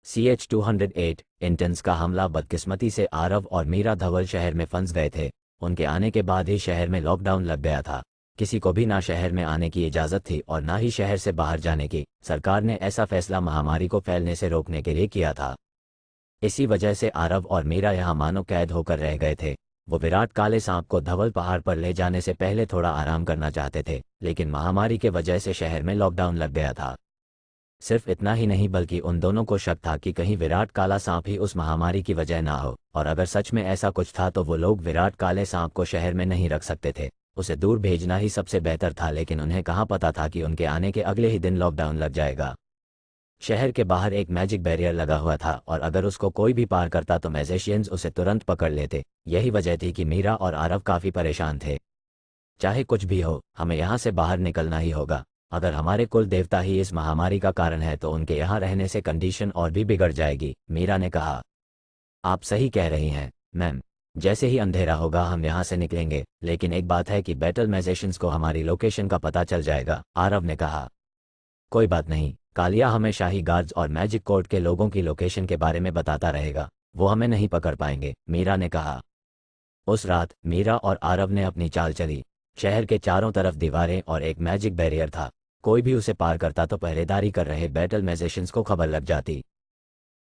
CH-208 intense का हमला बदकिस्मती से आरव और मीरा धवल शहर में फंस गए थे। उनके आने के बाद ही शहर में लॉकडाउन लग गया था। किसी को भी ना शहर में आने की इजाज़त थी और ना ही शहर से बाहर जाने की। सरकार ने ऐसा फैसला महामारी को फैलने से रोकने के लिए किया था। इसी वजह से आरव और मीरा यहाँ मानो कैद होकर रह गए थे। वो विराट काले सांप को धवल पहाड़ पर ले जाने से पहले थोड़ा आराम करना चाहते थे, लेकिन महामारी के वजह से शहर में लॉकडाउन लग गया था। सिर्फ इतना ही नहीं बल्कि उन दोनों को शक था कि कहीं विराट काला सांप ही उस महामारी की वजह ना हो, और अगर सच में ऐसा कुछ था तो वो लोग विराट काले सांप को शहर में नहीं रख सकते थे। उसे दूर भेजना ही सबसे बेहतर था, लेकिन उन्हें कहाँ पता था कि उनके आने के अगले ही दिन लॉकडाउन लग जाएगा। शहर के बाहर एक मैजिक बैरियर लगा हुआ था और अगर उसको कोई भी पार करता तो मैजिशियंस उसे तुरंत पकड़ लेते। यही वजह थी कि मीरा और आरव काफ़ी परेशान थे। चाहे कुछ भी हो, हमें यहाँ से बाहर निकलना ही होगा। अगर हमारे कुल देवता ही इस महामारी का कारण है तो उनके यहाँ रहने से कंडीशन और भी बिगड़ जाएगी, मीरा ने कहा। आप सही कह रही हैं मैम, जैसे ही अंधेरा होगा हम यहाँ से निकलेंगे, लेकिन एक बात है कि बैटल मैजिशियंस को हमारी लोकेशन का पता चल जाएगा, आरव ने कहा। कोई बात नहीं, कालिया हमें शाही गार्ड्स और मैजिक कोर्ट के लोगों की लोकेशन के बारे में बताता रहेगा, वो हमें नहीं पकड़ पाएंगे, मीरा ने कहा। उस रात मीरा और आरव ने अपनी चाल चली। शहर के चारों तरफ दीवारें और एक मैजिक बैरियर था। कोई भी उसे पार करता तो पहरेदारी कर रहे बैटल मैजिशियंस को खबर लग जाती।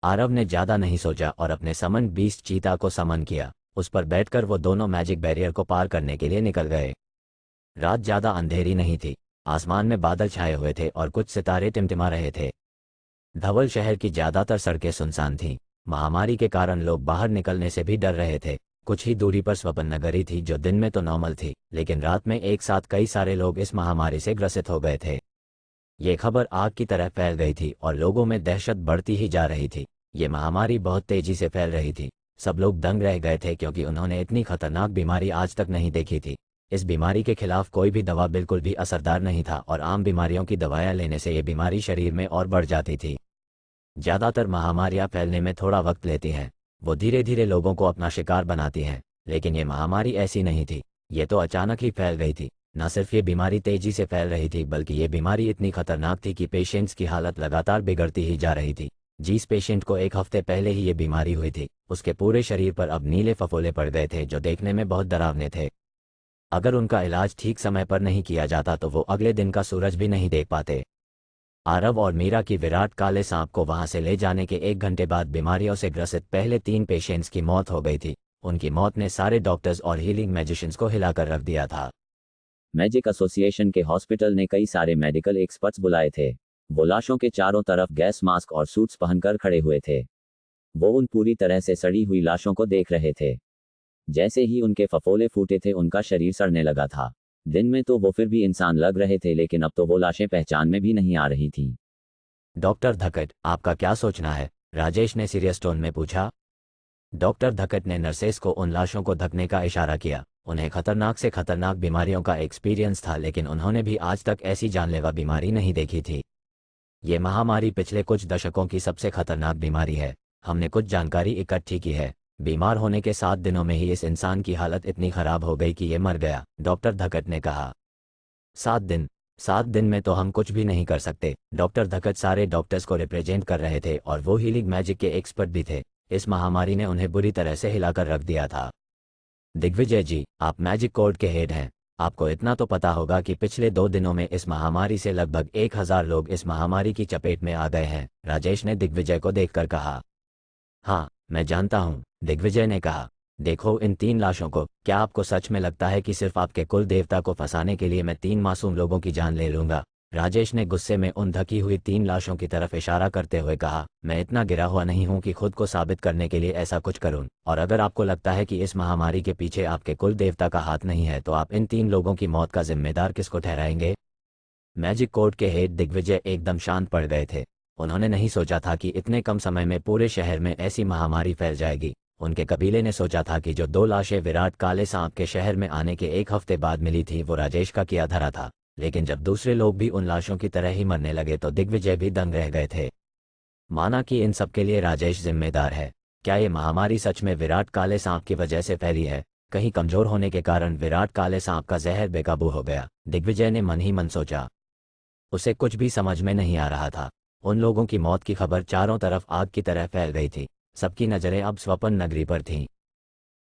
आरव ने ज़्यादा नहीं सोचा और अपने समन बीस्ट चीता को समन किया। उस पर बैठकर वो दोनों मैजिक बैरियर को पार करने के लिए निकल गए। रात ज़्यादा अंधेरी नहीं थी। आसमान में बादल छाए हुए थे और कुछ सितारे टिमटिमा रहे थे। धवल शहर की ज़्यादातर सड़कें सुनसान थीं। महामारी के कारण लोग बाहर निकलने से भी डर रहे थे। कुछ ही दूरी पर स्वपन नगरी थी जो दिन में तो नॉर्मल थी, लेकिन रात में एक साथ कई सारे लोग इस महामारी से ग्रसित हो गए थे। ये खबर आग की तरह फैल गई थी और लोगों में दहशत बढ़ती ही जा रही थी। ये महामारी बहुत तेजी से फैल रही थी। सब लोग दंग रह गए थे क्योंकि उन्होंने इतनी खतरनाक बीमारी आज तक नहीं देखी थी। इस बीमारी के खिलाफ कोई भी दवा बिल्कुल भी असरदार नहीं था और आम बीमारियों की दवाएं लेने से ये बीमारी शरीर में और बढ़ जाती थी। ज़्यादातर महामारियां फैलने में थोड़ा वक्त लेती हैं। वो धीरे धीरे लोगों को अपना शिकार बनाती हैं, लेकिन ये महामारी ऐसी नहीं थी। ये तो अचानक ही फैल गई थी। न सिर्फ ये बीमारी तेजी से फैल रही थी, बल्कि ये बीमारी इतनी खतरनाक थी कि पेशेंट्स की हालत लगातार बिगड़ती ही जा रही थी। जिस पेशेंट को एक हफ्ते पहले ही ये बीमारी हुई थी, उसके पूरे शरीर पर अब नीले फफोले पड़ गए थे जो देखने में बहुत डरावने थे। अगर उनका इलाज ठीक समय पर नहीं किया जाता तो वो अगले दिन का सूरज भी नहीं देख पाते। आरव और मीरा की विराट काले सांप को वहां से ले जाने के 1 घंटे बाद बीमारियों से ग्रसित पहले 3 पेशेंट्स की मौत हो गई थी। उनकी मौत ने सारे डॉक्टर्स और हीलिंग मैजिशियंस को हिलाकर रख दिया था। मैजिक एसोसिएशन के हॉस्पिटल ने कई सारे मेडिकल एक्सपर्ट्स बुलाए थे। वो लाशों के चारों तरफ गैस मास्क और सूट्स पहनकर खड़े हुए थे। वो उन पूरी तरह से सड़ी हुई लाशों को देख रहे थे। जैसे ही उनके फफोले फूटे थे उनका शरीर सड़ने लगा था। दिन में तो वो फिर भी इंसान लग रहे थे, लेकिन अब तो वो लाशें पहचान में भी नहीं आ रही थीं। डॉक्टर धकट, आपका क्या सोचना है? राजेश ने सीरियस टोन में पूछा। डॉक्टर धकट ने नर्सेस को उन लाशों को ढकने का इशारा किया। उन्हें खतरनाक से खतरनाक बीमारियों का एक्सपीरियंस था, लेकिन उन्होंने भी आज तक ऐसी जानलेवा बीमारी नहीं देखी थी। ये महामारी पिछले कुछ दशकों की सबसे खतरनाक बीमारी है। हमने कुछ जानकारी इकट्ठी की है। बीमार होने के 7 दिनों में ही इस इंसान की हालत इतनी खराब हो गई कि ये मर गया, डॉक्टर धकट ने कहा। 7 दिन में तो हम कुछ भी नहीं कर सकते। डॉक्टर धकट सारे डॉक्टर्स को रिप्रेजेंट कर रहे थे और वो हीलिंग मैजिक के एक्सपर्ट भी थे। इस महामारी ने उन्हें बुरी तरह से हिलाकर रख दिया था। दिग्विजय जी, आप मैजिक कोर्ट के हेड हैं। आपको इतना तो पता होगा कि पिछले 2 दिनों में इस महामारी से लगभग 1000 लोग इस महामारी की चपेट में आ गए हैं, राजेश ने दिग्विजय को देखकर कहा। हाँ, मैं जानता हूँ, दिग्विजय ने कहा। देखो इन 3 लाशों को। क्या आपको सच में लगता है कि सिर्फ आपके कुल देवता को फंसाने के लिए मैं 3 मासूम लोगों की जान ले लूंगा? राजेश ने गुस्से में उन ढकी हुई 3 लाशों की तरफ इशारा करते हुए कहा। मैं इतना गिरा हुआ नहीं हूं कि खुद को साबित करने के लिए ऐसा कुछ करूं, और अगर आपको लगता है कि इस महामारी के पीछे आपके कुल देवता का हाथ नहीं है तो आप इन 3 लोगों की मौत का जिम्मेदार किसको ठहराएंगे? मैजिक कोर्ट के हेड दिग्विजय एकदम शांत पड़ गए थे। उन्होंने नहीं सोचा था कि इतने कम समय में पूरे शहर में ऐसी महामारी फैल जाएगी। उनके कबीले ने सोचा था कि जो 2 लाशें विराट काले सांप के शहर में आने के 1 हफ्ते बाद मिली थी वो राजेश का किया धरा था, लेकिन जब दूसरे लोग भी उन लाशों की तरह ही मरने लगे तो दिग्विजय भी दंग रह गए थे। माना कि इन सब के लिए राजेश जिम्मेदार है। क्या ये महामारी सच में विराट काले सांप की वजह से फैली है? कहीं कमजोर होने के कारण विराट काले सांप का जहर बेकाबू हो गया? दिग्विजय ने मन ही मन सोचा। उसे कुछ भी समझ में नहीं आ रहा था। उन लोगों की मौत की खबर चारों तरफ आग की तरह फैल गई थी। सबकी नज़रें अब स्वप्न नगरी पर थीं।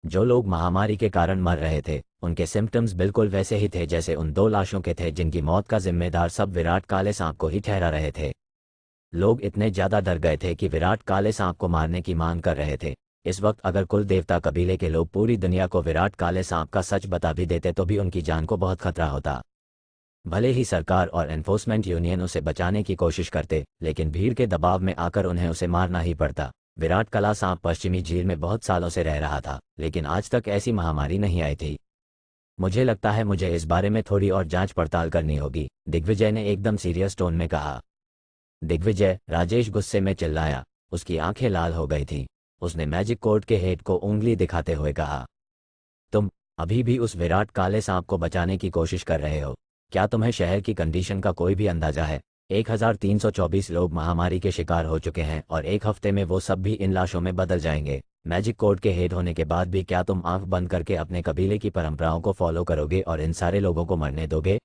जो लोग महामारी के कारण मर रहे थे, उनके सिम्टम्स बिल्कुल वैसे ही थे जैसे उन 2 लाशों के थे जिनकी मौत का जिम्मेदार सब विराट काले सांप को ही ठहरा रहे थे। लोग इतने ज्यादा डर गए थे कि विराट काले सांप को मारने की मांग कर रहे थे। इस वक्त अगर कुल देवता कबीले के लोग पूरी दुनिया को विराट काले सांप का सच बता भी देते तो भी उनकी जान को बहुत खतरा होता। भले ही सरकार और एनफोर्समेंट यूनियन उसे बचाने की कोशिश करते, लेकिन भीड़ के दबाव में आकर उन्हें उसे मारना ही पड़ता। विराट काला सांप पश्चिमी झील में बहुत सालों से रह रहा था, लेकिन आज तक ऐसी महामारी नहीं आई थी। मुझे लगता है मुझे इस बारे में थोड़ी और जांच पड़ताल करनी होगी, दिग्विजय ने एकदम सीरियस टोन में कहा। दिग्विजय, राजेश गुस्से में चिल्लाया। उसकी आंखें लाल हो गई थीं। उसने मैजिक कोर्ट के हेड को उंगली दिखाते हुए कहा, तुम अभी भी उस विराट काले सांप को बचाने की कोशिश कर रहे हो? क्या तुम्हें शहर की कंडीशन का कोई भी अंदाजा है? 1324 लोग महामारी के शिकार हो चुके हैं और एक हफ्ते में वो सब भी इन लाशों में बदल जाएंगे। मैजिक कोर्ट के हेड होने के बाद भी क्या तुम आंख बंद करके अपने कबीले की परंपराओं को फॉलो करोगे और इन सारे लोगों को मरने दोगे?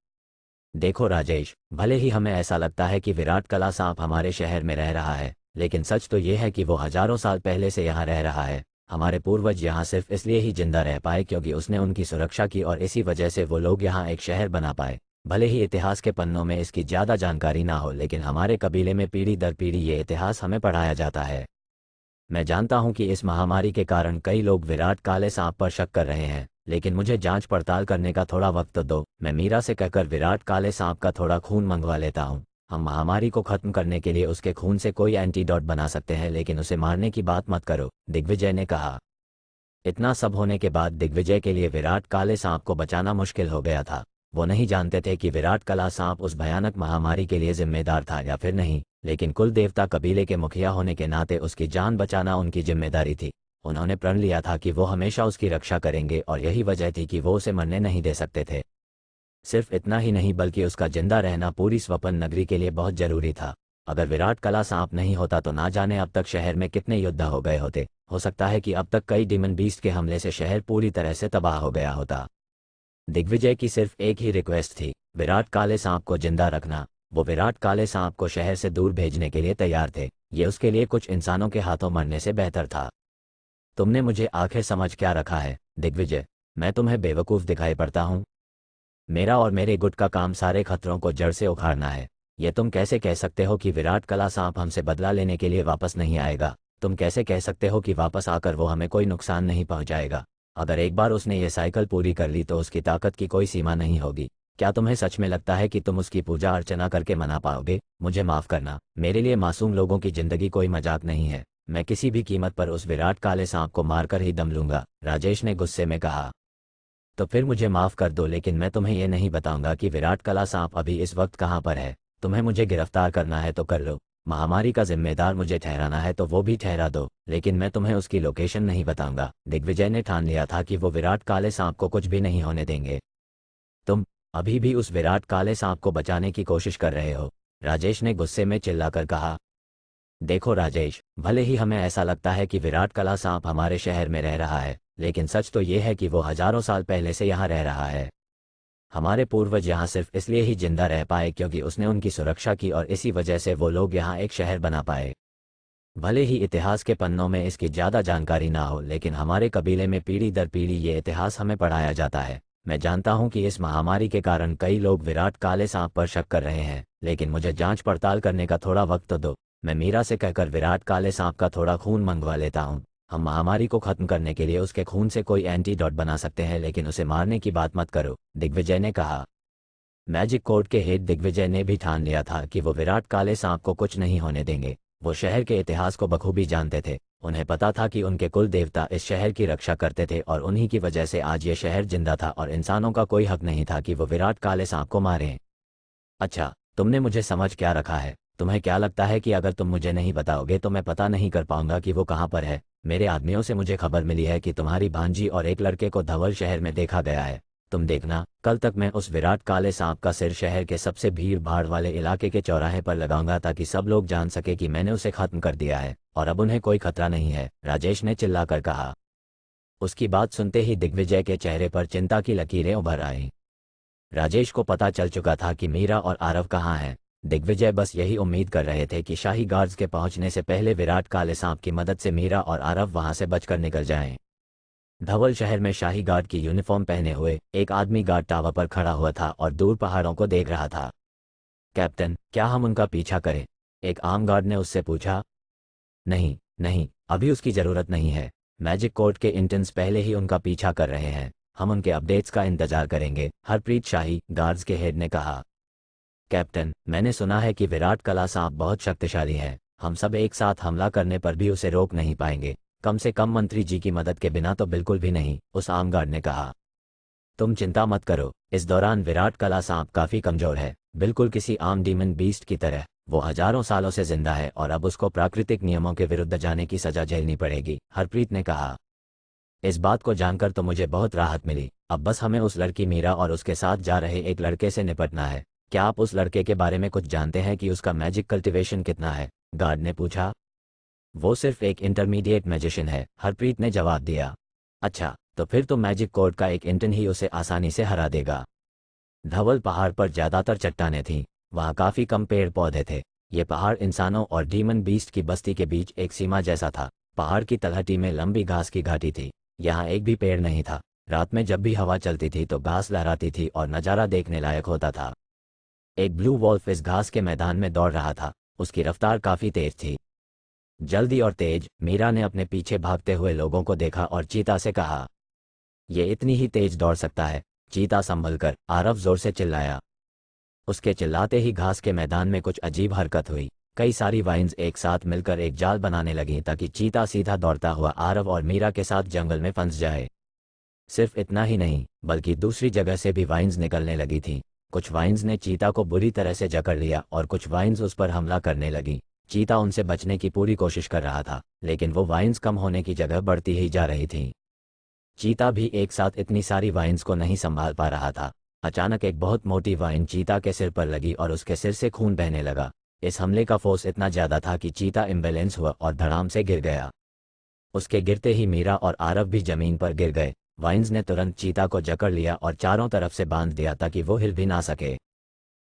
देखो राजेश, भले ही हमें ऐसा लगता है कि विराट काला सांप हमारे शहर में रह रहा है, लेकिन सच तो ये है कि वो हजारों साल पहले से यहाँ रह रहा है। हमारे पूर्वज यहाँ सिर्फ इसलिए ही जिंदा रह पाए क्योंकि उसने उनकी सुरक्षा की और इसी वजह से वो लोग यहाँ एक शहर बना पाए। भले ही इतिहास के पन्नों में इसकी ज़्यादा जानकारी ना हो, लेकिन हमारे कबीले में पीढ़ी दर पीढ़ी ये इतिहास हमें पढ़ाया जाता है। मैं जानता हूँ कि इस महामारी के कारण कई लोग विराट काले सांप पर शक कर रहे हैं, लेकिन मुझे जांच पड़ताल करने का थोड़ा वक्त दो। मैं मीरा से कहकर विराट काले सांप का थोड़ा खून मंगवा लेता हूँ। हम महामारी को खत्म करने के लिए उसके खून से कोई एंटीडोट बना सकते हैं, लेकिन उसे मारने की बात मत करो, दिग्विजय ने कहा। इतना सब होने के बाद दिग्विजय के लिए विराट काले सांप को बचाना मुश्किल हो गया था। वो नहीं जानते थे कि विराट काला सांप उस भयानक महामारी के लिए जिम्मेदार था या फिर नहीं, लेकिन कुल देवता कबीले के मुखिया होने के नाते उसकी जान बचाना उनकी जिम्मेदारी थी। उन्होंने प्रण लिया था कि वो हमेशा उसकी रक्षा करेंगे और यही वजह थी कि वो उसे मरने नहीं दे सकते थे। सिर्फ इतना ही नहीं बल्कि उसका जिंदा रहना पूरी स्वप्न नगरी के लिए बहुत जरूरी था। अगर विराट काला सांप नहीं होता तो ना जाने अब तक शहर में कितने युद्ध हो गए होते। हो सकता है कि अब तक कई डीमन बीस्ट के हमले से शहर पूरी तरह से तबाह हो गया होता। दिग्विजय की सिर्फ एक ही रिक्वेस्ट थी, विराट काले सांप को जिंदा रखना। वो विराट काले सांप को शहर से दूर भेजने के लिए तैयार थे। ये उसके लिए कुछ इंसानों के हाथों मरने से बेहतर था। तुमने मुझे आखिर समझ क्या रखा है दिग्विजय? मैं तुम्हें बेवकूफ़ दिखाई पड़ता हूँ? मेरा और मेरे गुट का काम सारे खतरों को जड़ से उखाड़ना है। ये तुम कैसे कह सकते हो कि विराट काला सांप हमसे बदला लेने के लिए वापस नहीं आएगा? तुम कैसे कह सकते हो कि वापस आकर वो हमें कोई नुकसान नहीं पहुंचाएगा? अगर एक बार उसने ये साइकिल पूरी कर ली तो उसकी ताकत की कोई सीमा नहीं होगी। क्या तुम्हें सच में लगता है कि तुम उसकी पूजा अर्चना करके मना पाओगे? मुझे माफ़ करना, मेरे लिए मासूम लोगों की जिंदगी कोई मजाक नहीं है। मैं किसी भी कीमत पर उस विराट काले सांप को मारकर ही दम लूंगा, राजेश ने गुस्से में कहा। तो फिर मुझे माफ़ कर दो, लेकिन मैं तुम्हें यह नहीं बताऊंगा कि विराट काला सांप अभी इस वक्त कहाँ पर है। तुम्हें मुझे गिरफ्तार करना है तो कर लो, महामारी का जिम्मेदार मुझे ठहराना है तो वो भी ठहरा दो, लेकिन मैं तुम्हें उसकी लोकेशन नहीं बताऊंगा। दिग्विजय ने ठान लिया था कि वो विराट काले सांप को कुछ भी नहीं होने देंगे। तुम अभी भी उस विराट काले सांप को बचाने की कोशिश कर रहे हो, राजेश ने गुस्से में चिल्लाकर कहा। देखो राजेश, भले ही हमें ऐसा लगता है कि विराट काला सांप हमारे शहर में रह रहा है, लेकिन सच तो ये है कि वो हजारों साल पहले से यहाँ रह रहा है। हमारे पूर्वज यहाँ सिर्फ इसलिए ही जिंदा रह पाए क्योंकि उसने उनकी सुरक्षा की और इसी वजह से वो लोग यहाँ एक शहर बना पाए। भले ही इतिहास के पन्नों में इसकी ज़्यादा जानकारी ना हो, लेकिन हमारे कबीले में पीढ़ी दर पीढ़ी ये इतिहास हमें पढ़ाया जाता है। मैं जानता हूँ कि इस महामारी के कारण कई लोग विराट काले सांप पर शक कर रहे हैं, लेकिन मुझे जांच पड़ताल करने का थोड़ा वक्त दो। मैं मीरा से कहकर विराट काले सांप का थोड़ा खून मंगवा लेता हूँ। हम महामारी को खत्म करने के लिए उसके खून से कोई एंटीडोट बना सकते हैं, लेकिन उसे मारने की बात मत करो, दिग्विजय ने कहा। मैजिक कोर्ट के हेड दिग्विजय ने भी ठान लिया था कि वो विराट काले सांप को कुछ नहीं होने देंगे। वो शहर के इतिहास को बखूबी जानते थे। उन्हें पता था कि उनके कुल देवता इस शहर की रक्षा करते थे और उन्हीं की वजह से आज ये शहर जिंदा था और इंसानों का कोई हक नहीं था कि वो विराट काले सांप को मारें। अच्छा, तुमने मुझे समझ क्या रखा है? तुम्हें क्या लगता है कि अगर तुम मुझे नहीं बताओगे तो मैं पता नहीं कर पाऊंगा कि वो कहाँ पर है? मेरे आदमियों से मुझे खबर मिली है कि तुम्हारी भांजी और एक लड़के को धवल शहर में देखा गया है। तुम देखना, कल तक मैं उस विराट काले सांप का सिर शहर के सबसे भीड़ भाड़ वाले इलाके के चौराहे पर लगाऊंगा ताकि सब लोग जान सके कि मैंने उसे खत्म कर दिया है और अब उन्हें कोई खतरा नहीं है, राजेश ने चिल्लाकर कहा। उसकी बात सुनते ही दिग्विजय के चेहरे पर चिंता की लकीरें उभर आईं। राजेश को पता चल चुका था कि मीरा और आरव कहाँ हैं। दिग्विजय बस यही उम्मीद कर रहे थे कि शाही गार्ड्स के पहुंचने से पहले विराट काले सांप की मदद से मीरा और आरव वहां से बचकर निकल जाएं। धवल शहर में शाही गार्ड की यूनिफॉर्म पहने हुए एक आदमी गार्ड टावर पर खड़ा हुआ था और दूर पहाड़ों को देख रहा था। कैप्टन, क्या हम उनका पीछा करें? एक आम गार्ड ने उससे पूछा। नहीं नहीं, अभी उसकी जरूरत नहीं है। मैजिक कोर्ट के इंटर्न्स पहले ही उनका पीछा कर रहे हैं। हम उनके अपडेट्स का इंतजार करेंगे, हरप्रीत शाही गार्ड्स के हेड ने कहा। कैप्टन, मैंने सुना है कि विराट काला सांप बहुत शक्तिशाली है। हम सब एक साथ हमला करने पर भी उसे रोक नहीं पाएंगे, कम से कम मंत्री जी की मदद के बिना तो बिल्कुल भी नहीं, उस आम गार्ड ने कहा। तुम चिंता मत करो, इस दौरान विराट काला सांप काफी कमजोर है, बिल्कुल किसी आम डीमन बीस्ट की तरह। वो हजारों सालों से जिंदा है और अब उसको प्राकृतिक नियमों के विरुद्ध जाने की सजा झेलनी पड़ेगी, हरप्रीत ने कहा। इस बात को जानकर तो मुझे बहुत राहत मिली। अब बस हमें उस लड़की मीरा और उसके साथ जा रहे एक लड़के से निपटना है। क्या आप उस लड़के के बारे में कुछ जानते हैं कि उसका मैजिक कल्टीवेशन कितना है? गार्ड ने पूछा। वो सिर्फ एक इंटरमीडिएट मैजिशियन है, हरप्रीत ने जवाब दिया। अच्छा, तो फिर तो मैजिक कोर्ट का एक इंटर्न ही उसे आसानी से हरा देगा। धवल पहाड़ पर ज्यादातर चट्टानें थीं, वहाँ काफी कम पेड़ पौधे थे। ये पहाड़ इंसानों और डीमन बीस्ट की बस्ती के बीच एक सीमा जैसा था। पहाड़ की तलहटी में लंबी घास की घाटी थी, यहाँ एक भी पेड़ नहीं था। रात में जब भी हवा चलती थी तो घास लहराती थी और नज़ारा देखने लायक होता था। एक ब्लू वॉल्फ इस घास के मैदान में दौड़ रहा था, उसकी रफ्तार काफी तेज थी। जल्दी और तेज, मीरा ने अपने पीछे भागते हुए लोगों को देखा और चीता से कहा। ये इतनी ही तेज दौड़ सकता है? चीता संभल कर, आरव जोर से चिल्लाया। उसके चिल्लाते ही घास के मैदान में कुछ अजीब हरकत हुई। कई सारी वाइन्स एक साथ मिलकर एक जाल बनाने लगीं ताकि चीता सीधा दौड़ता हुआ आरव और मीरा के साथ जंगल में फंस जाए। सिर्फ इतना ही नहीं, बल्कि दूसरी जगह से भी वाइन्स निकलने लगी थीं। कुछ वाइन्स ने चीता को बुरी तरह से जकड़ लिया और कुछ वाइन्स उस पर हमला करने लगी। चीता उनसे बचने की पूरी कोशिश कर रहा था, लेकिन वो वाइन्स कम होने की जगह बढ़ती ही जा रही थीं। चीता भी एक साथ इतनी सारी वाइन्स को नहीं संभाल पा रहा था। अचानक एक बहुत मोटी वाइन चीता के सिर पर लगी और उसके सिर से खून बहने लगा। इस हमले का फोर्स इतना ज्यादा था कि चीता इम्बैलेंस हुआ और धड़ाम से गिर गया। उसके गिरते ही मीरा और आरव भी जमीन पर गिर गए। वाइन्स ने तुरंत चीता को जकड़ लिया और चारों तरफ से बांध दिया ताकि वो हिल भी ना सके।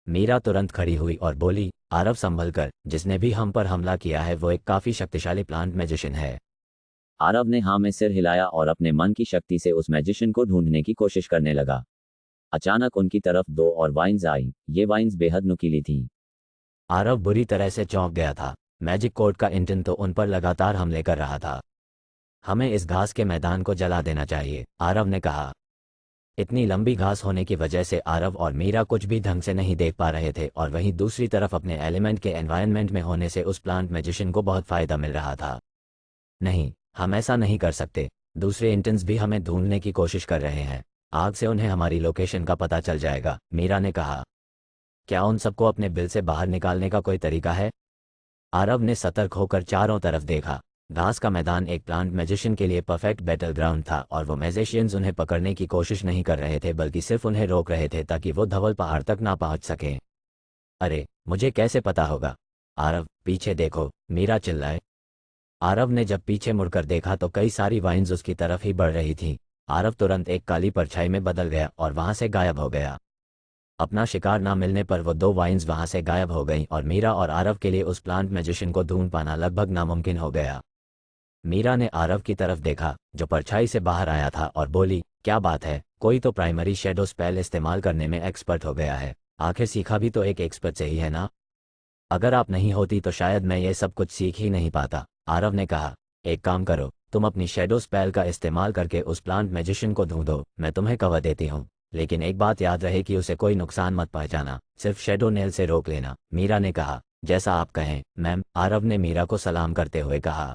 मीरा तुरंत खड़ी हुई और बोली, आरव संभल कर, जिसने भी हम पर हमला किया है वो एक काफी शक्तिशाली प्लांट मैजिशियन है। आरव ने हाँ में सिर हिलाया और अपने मन की शक्ति से उस मैजिशियन को ढूंढने की कोशिश करने लगा। अचानक उनकी तरफ दो और वाइन्स आई। ये वाइन्स बेहद नुकीली थीं। आरव बुरी तरह से चौंक गया था। मैजिक कोर्ट का इंटर्न तो उन पर लगातार हमले कर रहा था। हमें इस घास के मैदान को जला देना चाहिए, आरव ने कहा। इतनी लंबी घास होने की वजह से आरव और मीरा कुछ भी ढंग से नहीं देख पा रहे थे और वहीं दूसरी तरफ अपने एलिमेंट के एनवायरनमेंट में होने से उस प्लांट मैजिशियन को बहुत फायदा मिल रहा था। नहीं, हम ऐसा नहीं कर सकते। दूसरे इंटर्न्स भी हमें ढूंढने की कोशिश कर रहे हैं। आग से उन्हें हमारी लोकेशन का पता चल जाएगा, मीरा ने कहा। क्या उन सबको अपने बिल से बाहर निकालने का कोई तरीका है? आरव ने सतर्क होकर चारों तरफ देखा। घास का मैदान एक प्लांट मैजिशियन के लिए परफेक्ट बैटल ग्राउंड था और वो मैजिशियंस उन्हें पकड़ने की कोशिश नहीं कर रहे थे बल्कि सिर्फ उन्हें रोक रहे थे ताकि वो धवल पहाड़ तक ना पहुंच सकें। अरे, मुझे कैसे पता होगा? आरव, पीछे देखो, मीरा चिल्लाए। आरव ने जब पीछे मुड़कर देखा तो कई सारी वाइन्स उसकी तरफ ही बढ़ रही थीं। आरव तुरंत एक काली परछाई में बदल गया और वहां से गायब हो गया। अपना शिकार ना मिलने पर वो दो वाइन्स वहां से गायब हो गईं और मीरा और आरव के लिए उस प्लांट मैजिशियन को ढूंढ पाना लगभग नामुमकिन हो गया। मीरा ने आरव की तरफ देखा, जो परछाई से बाहर आया था, और बोली, क्या बात है, कोई तो प्राइमरी शेडो स्पेल इस्तेमाल करने में एक्सपर्ट हो गया है। आखिर सीखा भी तो एक एक्सपर्ट से ही है ना? अगर आप नहीं होती तो शायद मैं ये सब कुछ सीख ही नहीं पाता, आरव ने कहा। एक काम करो, तुम अपनी शेडो स्पेल का इस्तेमाल करके उस प्लांट मैजिशियन को ढूंढो, मैं तुम्हें कवर देती हूँ। लेकिन एक बात याद रहे कि उसे कोई नुकसान मत पहुंचाना, सिर्फ शेडो नेल से रोक लेना, मीरा ने कहा। जैसा आप कहें, मैम, आरव ने मीरा को सलाम करते हुए कहा।